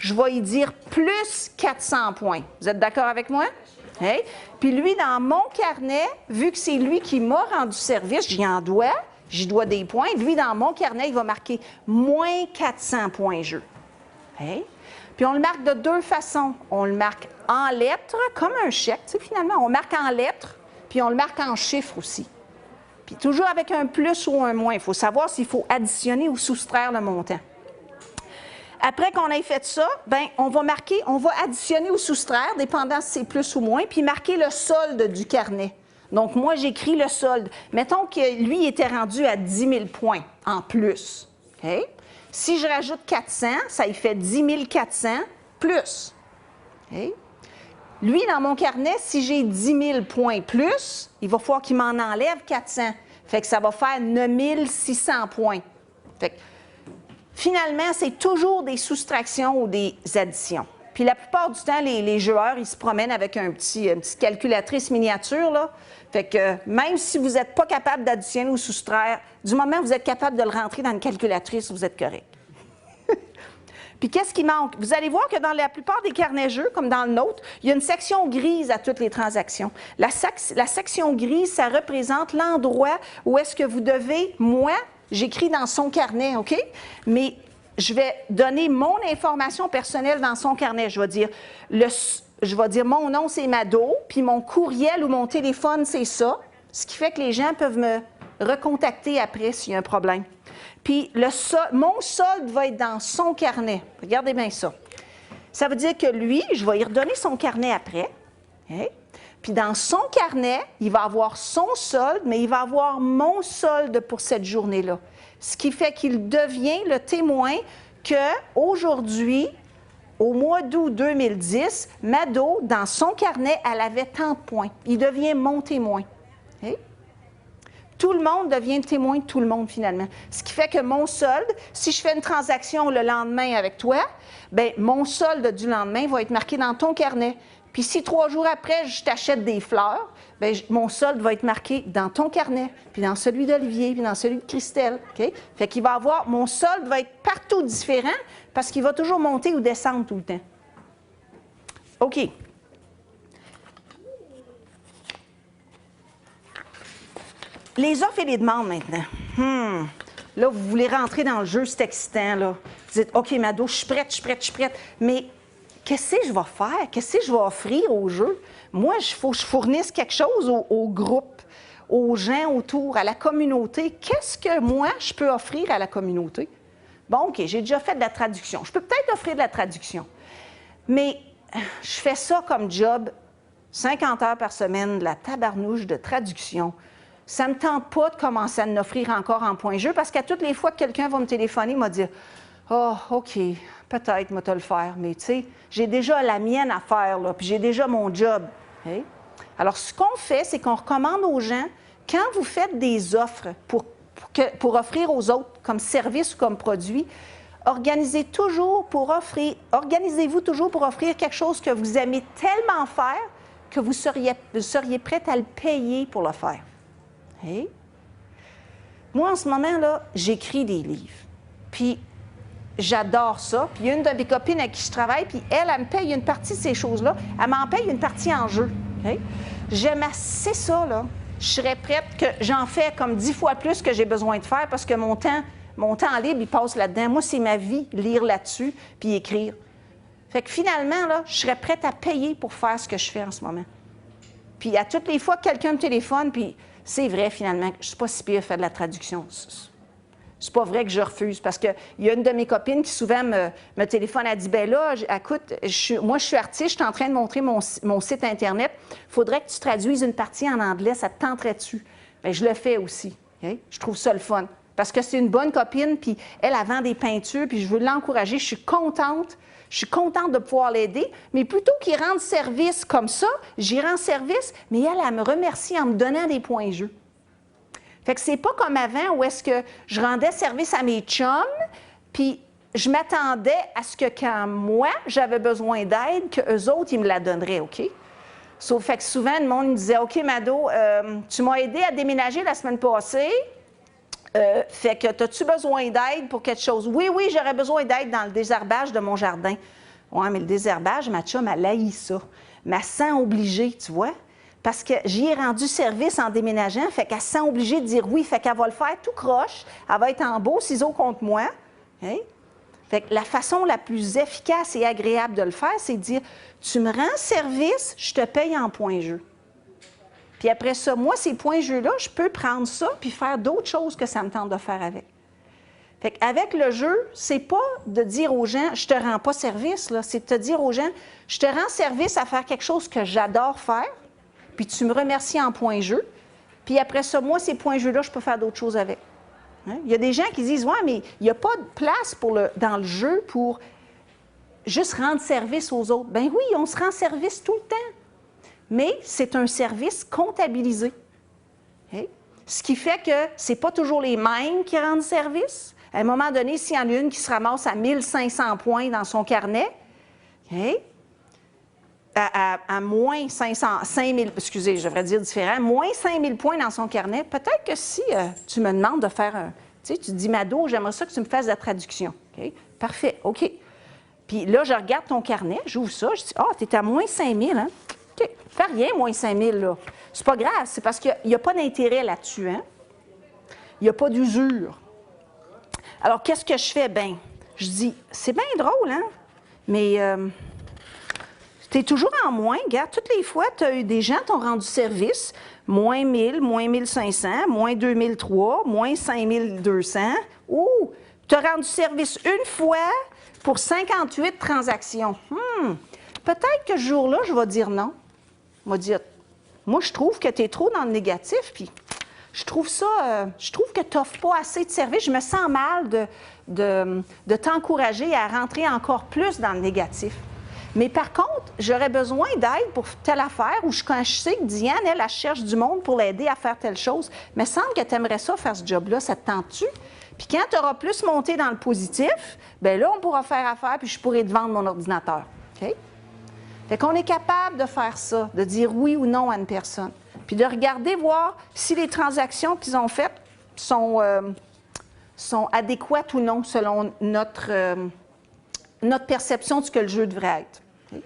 je vais y dire plus 400 points. Vous êtes d'accord avec moi? Hey? Puis lui, dans mon carnet, vu que c'est lui qui m'a rendu service, j'y dois des points. Lui, dans mon carnet, il va marquer moins 400 points jeu. Hey? Puis on le marque de deux façons. On le marque en lettres, comme un chèque, tu sais, finalement. On marque en lettres, puis on le marque en chiffres aussi. Puis toujours avec un plus ou un moins. Il faut savoir s'il faut additionner ou soustraire le montant. Après qu'on ait fait ça, bien, on va additionner ou soustraire, dépendant si c'est plus ou moins, puis marquer le solde du carnet. Donc, moi, j'écris le solde. Mettons que lui était rendu à 10 000 points en plus. Okay? Si je rajoute 400, ça y fait 10 400 plus. Okay? Lui, dans mon carnet, si j'ai 10 000 points plus, il va falloir qu'il m'en enlève 400. Fait que ça va faire 9 600 points. Fait que, finalement, c'est toujours des soustractions ou des additions. Puis la plupart du temps, les joueurs, ils se promènent avec une petite calculatrice miniature, là. Fait que même si vous n'êtes pas capable d'additionner ou soustraire, du moment où vous êtes capable de le rentrer dans une calculatrice, vous êtes correct. Puis qu'est-ce qui manque? Vous allez voir que dans la plupart des carnets jeux, comme dans le nôtre, il y a une section grise à toutes les transactions. La section grise, ça représente l'endroit où est-ce que vous devez, moi, j'écris dans son carnet, OK? Mais je vais donner mon information personnelle dans son carnet. Je vais dire mon nom, c'est Mado, puis mon courriel ou mon téléphone, c'est ça. Ce qui fait que les gens peuvent me recontacter après s'il y a un problème. Puis mon solde va être dans son carnet. Regardez bien ça. Ça veut dire que lui, je vais lui redonner son carnet après. Okay? Puis dans son carnet, il va avoir son solde, mais il va avoir mon solde pour cette journée-là. Ce qui fait qu'il devient le témoin qu'aujourd'hui, au mois d'août 2010, Mado, dans son carnet, elle avait tant de points. Il devient mon témoin. Okay? Tout le monde devient le témoin de tout le monde, finalement. Ce qui fait que mon solde, si je fais une transaction le lendemain avec toi, bien, mon solde du lendemain va être marqué dans ton carnet. Puis si 3 jours après, je t'achète des fleurs, bien, mon solde va être marqué dans ton carnet, puis dans celui d'Olivier, puis dans celui de Christelle. Okay? Fait qu'il va avoir, mon solde va être partout différent parce qu'il va toujours monter ou descendre tout le temps. OK. Les offres et les demandes maintenant. Là, vous voulez rentrer dans le jeu, c'est excitant, là. Vous dites, OK, Mado, je suis prête. Mais qu'est-ce que je vais faire? Qu'est-ce que je vais offrir au jeu? Moi, il faut que je fournisse quelque chose au groupe, aux gens autour, à la communauté. Qu'est-ce que moi, je peux offrir à la communauté? Bon, OK, j'ai déjà fait de la traduction. Je peux peut-être offrir de la traduction. Mais je fais ça comme job, 50 heures par semaine, de la tabarnouche de traduction. Ça ne me tente pas de commencer à en offrir encore en point jeu parce qu'à toutes les fois que quelqu'un va me téléphoner, il va dire « Ah, oh, OK, peut-être, moi, te le faire, mais tu sais, j'ai déjà la mienne à faire, là, puis j'ai déjà mon job. Okay? » Alors, ce qu'on fait, c'est qu'on recommande aux gens, quand vous faites des offres pour offrir aux autres comme service ou comme produit, organisez-vous toujours pour offrir quelque chose que vous aimez tellement faire que vous seriez prête à le payer pour le faire. Hey. Moi, en ce moment, là, j'écris des livres. Puis, j'adore ça. Puis, il y a une de mes copines avec qui je travaille, puis elle me paye une partie de ces choses-là. Elle m'en paye une partie en jeu. Okay? J'aime assez ça, là. Je serais prête que j'en fais comme 10 fois plus que j'ai besoin de faire parce que mon temps libre, il passe là-dedans. Moi, c'est ma vie, lire là-dessus, puis écrire. Fait que finalement, là, je serais prête à payer pour faire ce que je fais en ce moment. Puis, à toutes les fois que quelqu'un me téléphone, puis c'est vrai, finalement, je ne suis pas si pire à faire de la traduction. C'est pas vrai que je refuse, parce qu'il y a une de mes copines qui souvent me téléphone, elle dit, bien là, écoute, moi, je suis artiste, je suis en train de montrer mon site Internet, il faudrait que tu traduises une partie en anglais, ça te tenterait-tu? Bien, je le fais aussi. Okay? Je trouve ça le fun, parce que c'est une bonne copine, puis elle vend des peintures, puis je veux l'encourager, je suis contente de pouvoir l'aider, mais plutôt qu'il rende service comme ça, j'y rends service, mais elle me remercie en me donnant des points jeu. Fait que c'est pas comme avant où est-ce que je rendais service à mes chums, puis je m'attendais à ce que quand moi, j'avais besoin d'aide, qu'eux autres, ils me la donneraient, OK? Fait que souvent, le monde me disait, OK, Mado, tu m'as aidé à déménager la semaine passée, fait que, as-tu besoin d'aide pour quelque chose? Oui, j'aurais besoin d'aide dans le désherbage de mon jardin. Ouais, mais le désherbage, ma chum, elle haït ça. Mais elle se sent obligée, tu vois? Parce que j'y ai rendu service en déménageant, fait qu'elle se sent obligée de dire oui, fait qu'elle va le faire tout croche, elle va être en beau ciseau contre moi. Hein? Fait que la façon la plus efficace et agréable de le faire, c'est de dire « Tu me rends service, je te paye en points jeu. » Puis après ça, moi, ces points jeu-là, je peux prendre ça puis faire d'autres choses que ça me tente de faire avec. Fait qu'avec le jeu, c'est pas de dire aux gens « Je te rends pas service », là, c'est de te dire aux gens « Je te rends service à faire quelque chose que j'adore faire, puis tu me remercies en points jeu, puis après ça, moi, ces points jeu-là, je peux faire d'autres choses avec. » Hein? Il y a des gens qui disent « Ouais, mais il n'y a pas de place dans le jeu pour juste rendre service aux autres. » Bien oui, on se rend service tout le temps, mais c'est un service comptabilisé. Hein? Ce qui fait que ce n'est pas toujours les mêmes qui rendent service. À un moment donné, s'il y en a une qui se ramasse à 1500 points dans son carnet, hein? À moins 5000, excusez, je devrais dire différent, moins 5000 points dans son carnet, peut-être que si tu me demandes de faire un, tu sais, tu dis, Mado, j'aimerais ça que tu me fasses de la traduction. Okay? Parfait, OK. Puis là, je regarde ton carnet, j'ouvre ça, je dis, ah, tu es à moins 5000, hein? OK, fais rien, moins 5000, là. C'est pas grave, c'est parce qu'il n'y a pas d'intérêt là-dessus, hein? Il n'y a pas d'usure. Alors, qu'est-ce que je fais? Bien, je dis, c'est bien drôle, hein? Mais tu es toujours en moins. Regarde, toutes les fois, tu as eu des gens qui t'ont rendu service. Moins 1000, moins 1500, moins 2003, moins 5200. Ouh! Tu as rendu service une fois pour 58 transactions. Peut-être que ce jour-là, je vais dire non. Je vais dire, moi, je trouve que tu es trop dans le négatif, puis je trouve que tu n'offres pas assez de service. Je me sens mal de t'encourager à rentrer encore plus dans le négatif. Mais par contre, j'aurais besoin d'aide pour telle affaire où quand je sais que Diane, elle cherche du monde pour l'aider à faire telle chose. Mais il semble que tu aimerais ça faire ce job-là, ça te tente-tu? Puis quand tu auras plus monté dans le positif, bien là, on pourra faire affaire, puis je pourrai te vendre mon ordinateur. OK? Fait qu'on est capable de faire ça, de dire oui ou non à une personne. Puis de regarder, voir si les transactions qu'ils ont faites sont adéquates ou non selon notre perception de ce que le jeu devrait être. Okay?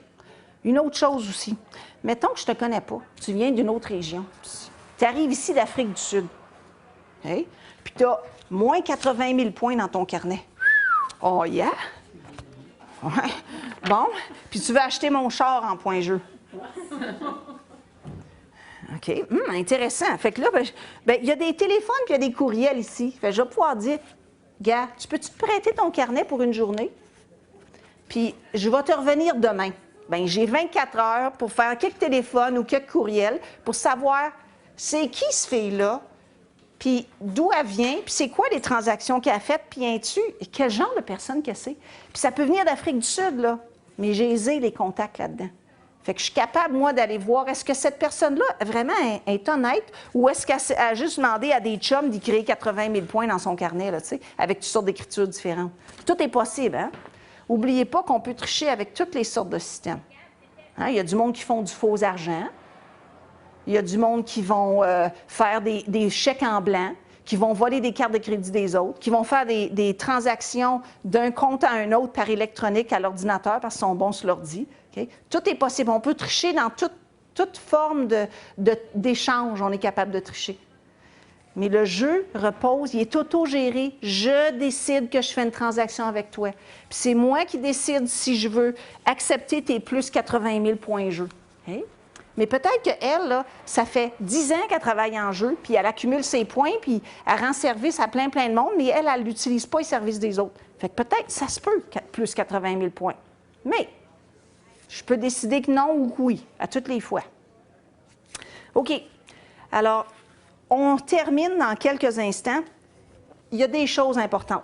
Une autre chose aussi. Mettons que je ne te connais pas. Tu viens d'une autre région. Tu arrives ici d'Afrique du Sud. Okay? Puis tu as moins 80 000 points dans ton carnet. Oh yeah! Ouais. Bon. Puis tu veux acheter mon char en point jeu. OK. Intéressant. Fait que là, il y a des téléphones puis il y a des courriels ici. Fait que je vais pouvoir dire, gars, peux-tu te prêter ton carnet pour une journée? Puis je vais te revenir demain. Bien, j'ai 24 heures pour faire quelques téléphones ou quelques courriels pour savoir c'est qui ce fille-là, puis d'où elle vient, puis c'est quoi les transactions qu'elle a faites, puis viens-tu, et quel genre de personne que c'est. Puis ça peut venir d'Afrique du Sud, là, mais j'ai les contacts là-dedans. Fait que je suis capable, moi, d'aller voir, est-ce que cette personne-là, vraiment, est honnête, ou est-ce qu'elle a juste demandé à des chums d'y créer 80 000 points dans son carnet, là, tu sais, avec toutes sortes d'écritures différentes. Tout est possible, hein? N'oubliez pas qu'on peut tricher avec toutes les sortes de systèmes. Hein? Il y a du monde qui font du faux argent. Il y a du monde qui vont faire des chèques en blanc, qui vont voler des cartes de crédit des autres, qui vont faire des transactions d'un compte à un autre par électronique à l'ordinateur parce qu'ils sont bons sur l'ordi. Okay? Tout est possible. On peut tricher dans toute forme d'échange. On est capable de tricher. Mais le jeu repose, il est autogéré. Je décide que je fais une transaction avec toi. Puis c'est moi qui décide si je veux accepter tes plus 80 000 points jeu. Okay? Mais peut-être qu'elle, là, ça fait 10 ans qu'elle travaille en jeu, puis elle accumule ses points, puis elle rend service à plein de monde, mais elle n'utilise pas les services des autres. Fait que peut-être, ça se peut, plus 80 000 points. Mais je peux décider que non ou que oui, à toutes les fois. OK. Alors, on termine dans quelques instants. Il y a des choses importantes.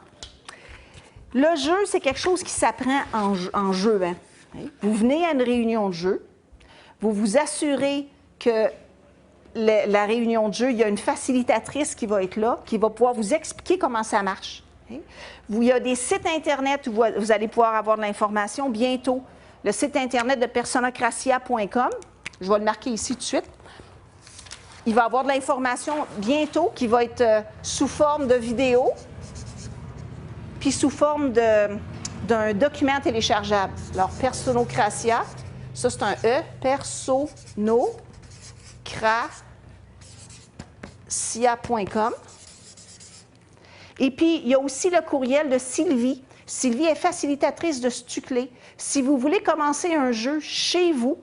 Le jeu, c'est quelque chose qui s'apprend en jeu. Hein? Vous venez à une réunion de jeu. Vous vous assurez que la réunion de jeu, il y a une facilitatrice qui va être là, qui va pouvoir vous expliquer comment ça marche. Il y a des sites Internet où vous allez pouvoir avoir de l'information bientôt. Le site Internet de personacracia.com, je vais le marquer ici tout de suite. Il va y avoir de l'information bientôt qui va être sous forme de vidéo, puis sous forme d'un document téléchargeable. Alors, Personocracia, ça c'est un E, Personocracia.com. Et puis, il y a aussi le courriel de Sylvie. Sylvie est facilitatrice de Stuclé. Si vous voulez commencer un jeu chez vous,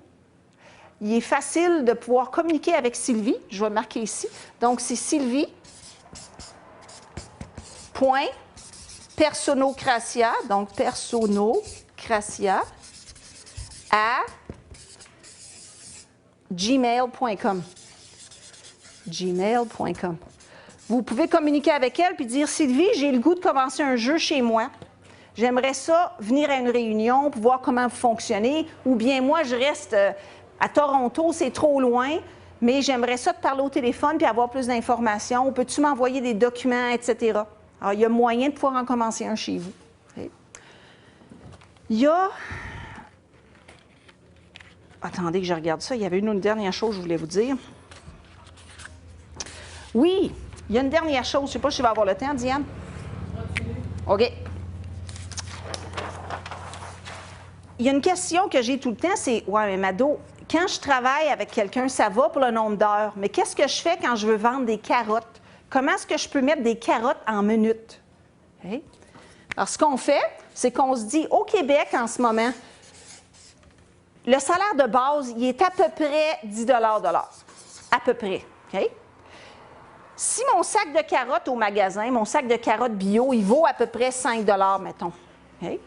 il est facile de pouvoir communiquer avec Sylvie. Je vais le marquer ici. Donc, c'est Sylvie.personocracia, donc Personocracia, à gmail.com. Gmail.com. Vous pouvez communiquer avec elle puis dire « Sylvie, j'ai le goût de commencer un jeu chez moi. J'aimerais ça, venir à une réunion pour voir comment vous fonctionnez. Ou bien moi, je reste à Toronto, c'est trop loin, mais j'aimerais ça te parler au téléphone puis avoir plus d'informations. Peux-tu m'envoyer des documents, etc. » Alors, il y a moyen de pouvoir en commencer un chez vous. Okay. Il y a... Attendez que je regarde ça. Il y avait une dernière chose que je voulais vous dire. Oui, il y a une dernière chose. Je ne sais pas si je vais avoir le temps, Diane. OK. Il y a une question que j'ai tout le temps, c'est « Ouais, mais Mado, quand je travaille avec quelqu'un, ça va pour le nombre d'heures, mais qu'est-ce que je fais quand je veux vendre des carottes? Comment est-ce que je peux mettre des carottes en minutes? Okay. » Alors, ce qu'on fait, c'est qu'on se dit, au Québec, en ce moment, le salaire de base, il est à peu près 10 de l'heure. À peu près. Okay? Si mon sac de carottes au magasin, mon sac de carottes bio, il vaut à peu près 5 mettons. Okay?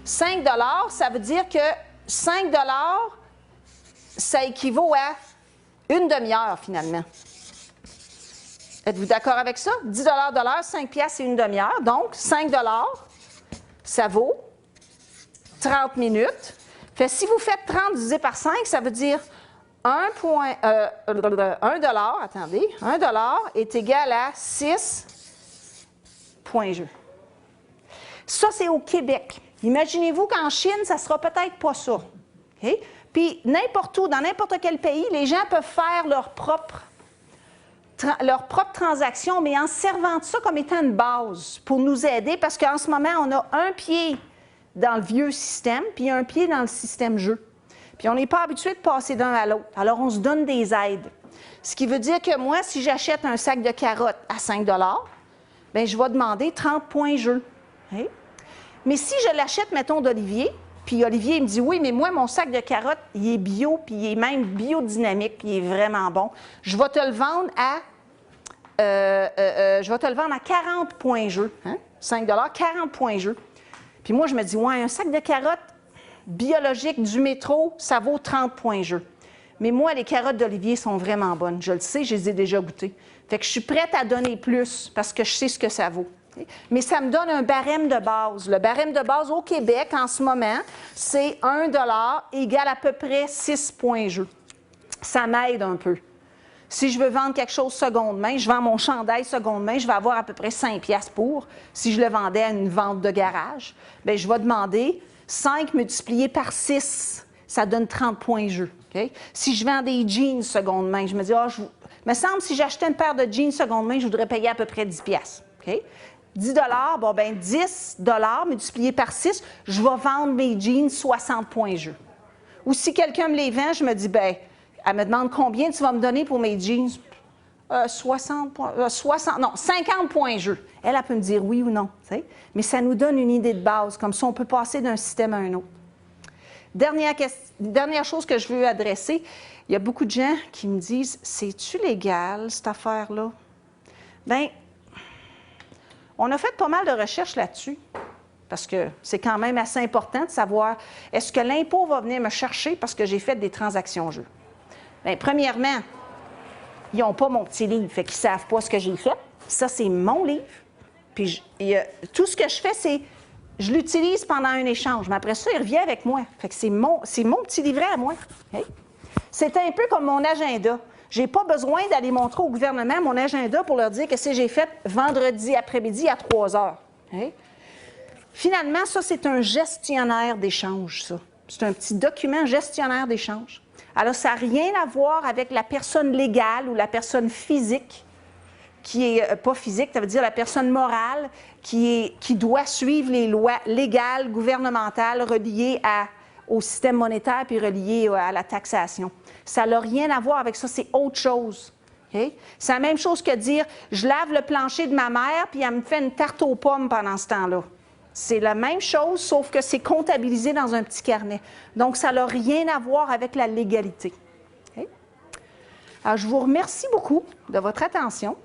5 ça veut dire que 5 ça équivaut à une demi-heure, finalement. Êtes-vous d'accord avec ça? 10 de l'heure, 5 piastres, c'est une demi-heure. Donc, 5 ça vaut 30 minutes. Fait, si vous faites 30 divisé par 5, ça veut dire 1 $, attendez, 1 $ est égal à 6 points jeu. Ça, c'est au Québec. Imaginez-vous qu'en Chine, ça ne sera peut-être pas ça. Okay? Puis, n'importe où, dans n'importe quel pays, les gens peuvent faire leur propre transaction, mais en servant de ça comme étant une base pour nous aider, parce qu'en ce moment, on a un pied dans le vieux système, puis un pied dans le système jeu. Puis on n'est pas habitué de passer d'un à l'autre. Alors, on se donne des aides. Ce qui veut dire que moi, si j'achète un sac de carottes à 5 $, bien, je vais demander 30 points jeu. Okay? Mais si je l'achète, mettons, d'Olivier, puis Olivier me dit, oui, mais moi, mon sac de carottes, il est bio, puis il est même biodynamique, puis il est vraiment bon. Je vais te le vendre à, 40 points jeu. Hein? 5 $, 40 points jeu. Puis moi, je me dis, ouais, un sac de carottes biologique du métro, ça vaut 30 points jeu. Mais moi, les carottes d'Olivier sont vraiment bonnes. Je le sais, je les ai déjà goûtées. Fait que je suis prête à donner plus parce que je sais ce que ça vaut. Mais ça me donne un barème de base. Le barème de base au Québec, en ce moment, c'est 1 $ égale à peu près 6 points jeu. Ça m'aide un peu. Si je veux vendre quelque chose seconde main, je vends mon chandail seconde main, je vais avoir à peu près 5 piastres pour. Si je le vendais à une vente de garage, bien, je vais demander 5 multiplié par 6, ça donne 30 points jeu. Okay? Si je vends des jeans seconde main, je me dis, me semble si j'achetais une paire de jeans seconde main, je voudrais payer à peu près 10 piastres. Okay? 10 $, bon, ben 10 $ multiplié par 6, je vais vendre mes jeans 60 points jeu. Ou si quelqu'un me les vend, je me dis, ben, elle me demande combien tu vas me donner pour mes jeans. 50 points jeu. Elle peut me dire oui ou non. T'sais? Mais ça nous donne une idée de base. Comme ça, on peut passer d'un système à un autre. Dernière chose que je veux adresser, il y a beaucoup de gens qui me disent, c'est-tu légal, cette affaire-là? Bien, on a fait pas mal de recherches là-dessus. Parce que c'est quand même assez important de savoir, est-ce que l'impôt va venir me chercher parce que j'ai fait des transactions jeu? Bien, premièrement, ils n'ont pas mon petit livre, fait qu'ils ne savent pas ce que j'ai fait. Ça, c'est mon livre. Puis tout ce que je fais, c'est je l'utilise pendant un échange. Mais après ça, il revient avec moi. Fait que c'est mon petit livret à moi. Okay? C'est un peu comme mon agenda. Je n'ai pas besoin d'aller montrer au gouvernement mon agenda pour leur dire que si j'ai fait vendredi après-midi à 3 heures. Okay? Finalement, ça, c'est un gestionnaire d'échange, ça. C'est un petit document gestionnaire d'échange. Alors, ça n'a rien à voir avec la personne légale ou la personne physique qui est pas physique, ça veut dire la personne morale qui doit suivre les lois légales, gouvernementales reliées au système monétaire puis reliées à la taxation. Ça n'a rien à voir avec ça, c'est autre chose. Okay? C'est la même chose que dire « je lave le plancher de ma mère puis elle me fait une tarte aux pommes pendant ce temps-là ». C'est la même chose, sauf que c'est comptabilisé dans un petit carnet. Donc, ça n'a rien à voir avec la légalité. Okay? Alors, je vous remercie beaucoup de votre attention.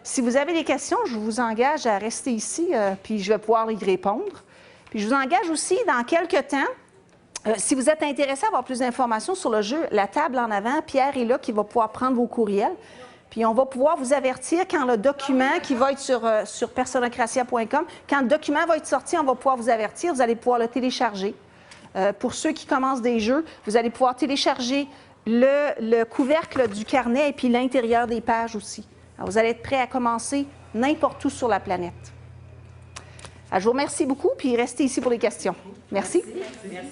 Si vous avez des questions, je vous engage à rester ici, puis je vais pouvoir y répondre. Puis je vous engage aussi, dans quelques temps, si vous êtes intéressé à avoir plus d'informations sur le jeu, la table en avant, Pierre est là qui va pouvoir prendre vos courriels. Puis on va pouvoir vous avertir quand le document qui va être sur personacratia.com, quand le document va être sorti, on va pouvoir vous avertir, vous allez pouvoir le télécharger. Pour ceux qui commencent des jeux, vous allez pouvoir télécharger le couvercle du carnet et puis l'intérieur des pages aussi. Alors, vous allez être prêt à commencer n'importe où sur la planète. Alors, je vous remercie beaucoup, puis restez ici pour les questions. Merci. Merci.